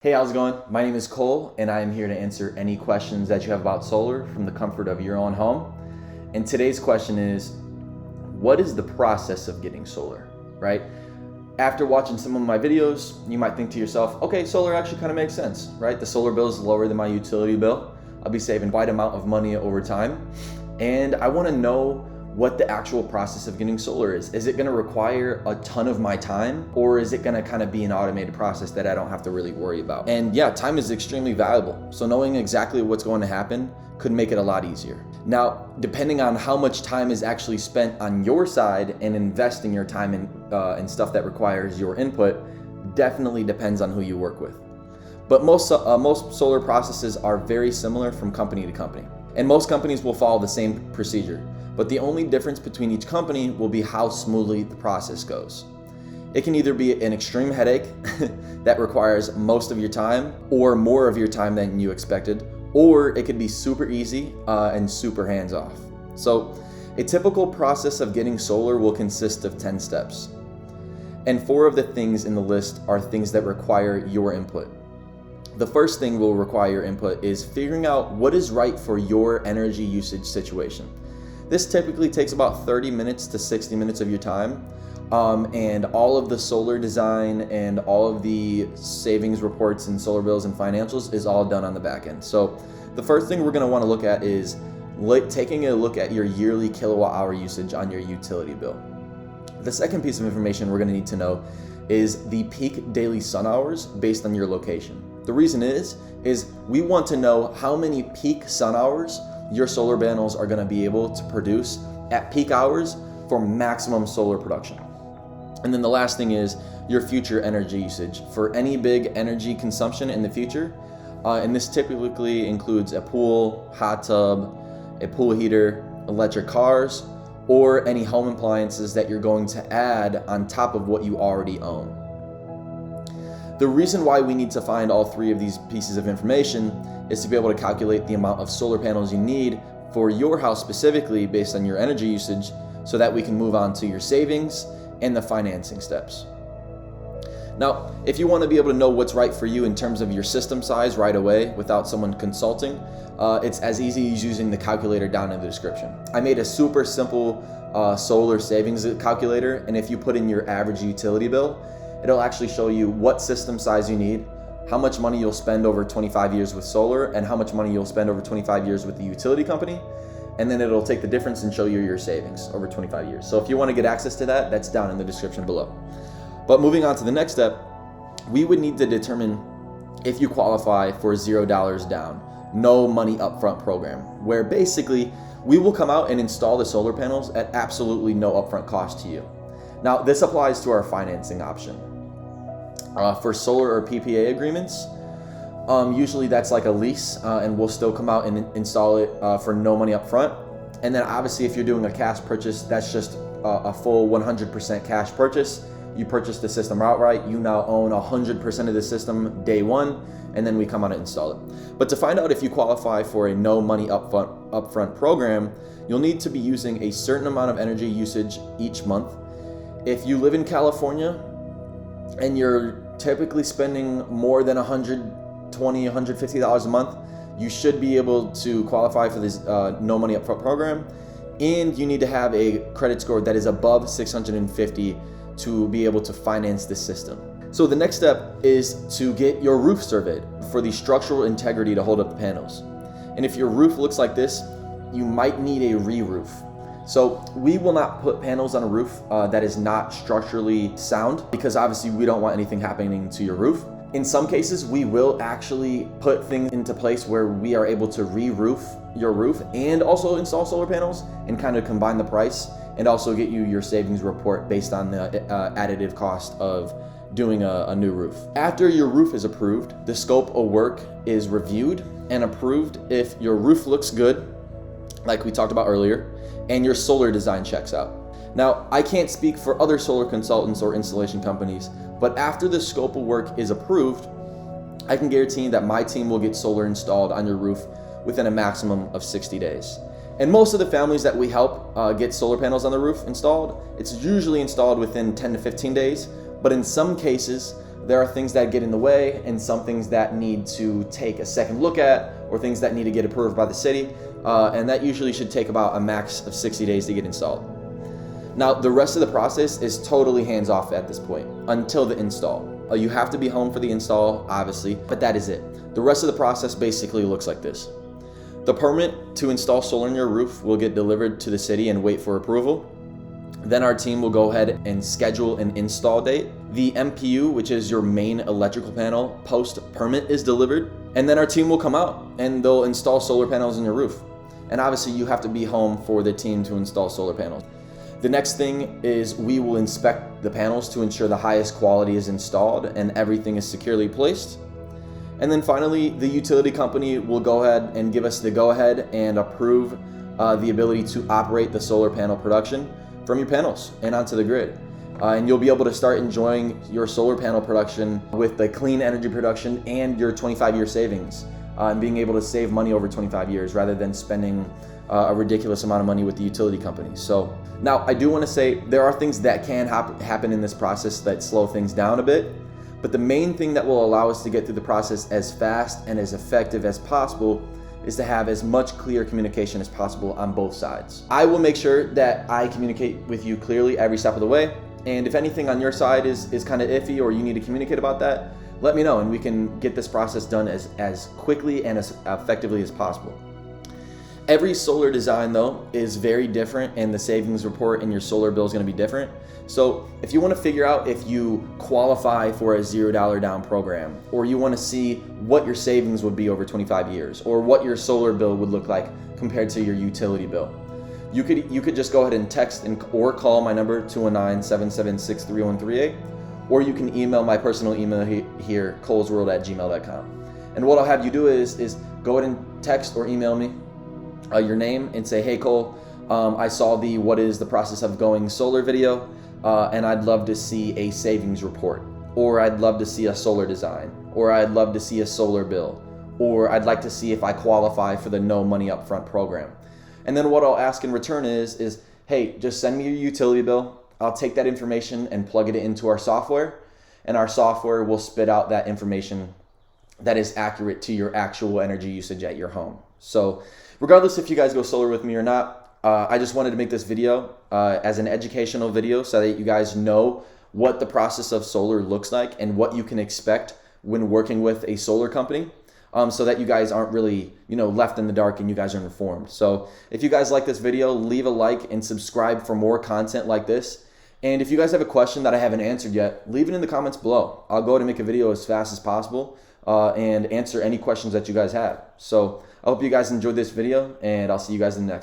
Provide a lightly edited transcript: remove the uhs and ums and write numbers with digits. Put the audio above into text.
Hey, how's it going? My name is Cole, and I am here to answer any questions that you have about solar from the comfort of your own home. And today's question is, what is the process of getting solar, right? After watching some of my videos, you might think to yourself, okay, solar actually kind of makes sense, right? The solar bill is lower than my utility bill. I'll be saving quite an amount of money over time. And I want to know what the actual process of getting solar is. Is it going to require a ton of my time, or is it going to kind of be an automated process that I don't have to really worry about? And yeah, time is extremely valuable. So knowing exactly what's going to happen could make it a lot easier. Now, depending on how much time is actually spent on your side and investing your time in stuff that requires your input, definitely depends on who you work with. But most solar processes are very similar from company to company. And most companies will follow the same procedure. But the only difference between each company will be how smoothly the process goes. It can either be an extreme headache that requires most of your time or more of your time than you expected, or it could be super easy and super hands-off. So a typical process of getting solar will consist of 10 steps. And 4 of the things in the list are things that require your input. The first thing will require your input is figuring out what is right for your energy usage situation. This typically takes about 30 minutes to 60 minutes of your time, and all of the solar design and all of the savings reports and solar bills and financials is all done on the back end. So the first thing we're going to want to look at is taking a look at your yearly kilowatt hour usage on your utility bill. The second piece of information we're going to need to know is the peak daily sun hours based on your location. The reason is we want to know how many peak sun hours your solar panels are going to be able to produce at peak hours for maximum solar production. And then the last thing is your future energy usage for any big energy consumption in the future. And this typically includes a pool, hot tub, a pool heater, electric cars, or any home appliances that you're going to add on top of what you already own. The reason why we need to find all 3 of these pieces of information is to be able to calculate the amount of solar panels you need for your house specifically based on your energy usage, so that we can move on to your savings and the financing steps. Now, if you want to be able to know what's right for you in terms of your system size right away without someone consulting, it's as easy as using the calculator down in the description. I made a super simple solar savings calculator, and if you put in your average utility bill, it'll actually show you what system size you need, how much money you'll spend over 25 years with solar, and how much money you'll spend over 25 years with the utility company. And then it'll take the difference and show you your savings over 25 years. So if you want to get access to that, that's down in the description below. But moving on to the next step, we would need to determine if you qualify for $0 down, no money upfront program, where basically we will come out and install the solar panels at absolutely no upfront cost to you. Now, this applies to our financing option. For solar or PPA agreements, usually that's like a lease, and we'll still come out and install it for no money up front. And then obviously if you're doing a cash purchase, that's just a full 100% cash purchase. You purchase the system outright, you now own 100% of the system day one, and then we come out and install it. But to find out if you qualify for a no money upfront program, you'll need to be using a certain amount of energy usage each month. If you live in California and you're typically spending more than $120, $150 a month, you should be able to qualify for this no money upfront program. And you need to have a credit score that is above 650 to be able to finance this system. So the next step is to get your roof surveyed for the structural integrity to hold up the panels. And if your roof looks like this, you might need a re-roof. So we will not put panels on a roof that is not structurally sound, because obviously we don't want anything happening to your roof. In some cases, we will actually put things into place where we are able to re-roof your roof and also install solar panels and kind of combine the price and also get you your savings report based on the additive cost of doing a new roof. After your roof is approved, the scope of work is reviewed and approved if your roof looks good, like we talked about earlier, and your solar design checks out. Now, I can't speak for other solar consultants or installation companies, but after the scope of work is approved, I can guarantee that my team will get solar installed on your roof within a maximum of 60 days. And most of the families that we help get solar panels on the roof installed, it's usually installed within 10 to 15 days, but in some cases, there are things that get in the way and some things that need to take a second look at, or things that need to get approved by the city. And that usually should take about a max of 60 days to get installed. Now, the rest of the process is totally hands-off at this point until the install. You have to be home for the install, obviously, but that is it. The rest of the process basically looks like this. The permit to install solar on your roof will get delivered to the city and wait for approval. Then our team will go ahead and schedule an install date. The MPU, which is your main electrical panel, post-permit is delivered. And then our team will come out and they'll install solar panels on your roof. And obviously you have to be home for the team to install solar panels. The next thing is we will inspect the panels to ensure the highest quality is installed and everything is securely placed. And then finally, the utility company will go ahead and give us the go-ahead and approve the ability to operate the solar panel production from your panels and onto the grid. And you'll be able to start enjoying your solar panel production with the clean energy production and your 25-year savings, and being able to save money over 25 years rather than spending a ridiculous amount of money with the utility company. So now I do want to say there are things that can happen in this process that slow things down a bit, but the main thing that will allow us to get through the process as fast and as effective as possible is to have as much clear communication as possible on both sides. I will make sure that I communicate with you clearly every step of the way, and if anything on your side is kind of iffy or you need to communicate about that, let me know and we can get this process done as quickly and as effectively as possible. Every solar design though is very different, and the savings report in your solar bill is going to be different. So if you want to figure out if you qualify for a $0 down program, or you want to see what your savings would be over 25 years, or what your solar bill would look like compared to your utility bill, you could just go ahead and text or call my number 219-776-3138, or you can email my personal email here, colesworld@gmail.com. And what I'll have you do is go ahead and text or email me your name and say, hey Cole, I saw the what is the process of going solar video, and I'd love to see a savings report, or I'd love to see a solar design, or I'd love to see a solar bill, or I'd like to see if I qualify for the no money upfront program. And then what I'll ask in return is hey, just send me your utility bill. I'll take that information and plug it into our software, and our software will spit out that information that is accurate to your actual energy usage at your home. So regardless if you guys go solar with me or not, I just wanted to make this video as an educational video so that you guys know what the process of solar looks like and what you can expect when working with a solar company, so that you guys aren't really left in the dark and you guys are informed. So if you guys like this video, leave a like and subscribe for more content like this. And if you guys have a question that I haven't answered yet, leave it in the comments below. I'll go ahead and make a video as fast as possible and answer any questions that you guys have. So I hope you guys enjoyed this video, and I'll see you guys in the next one.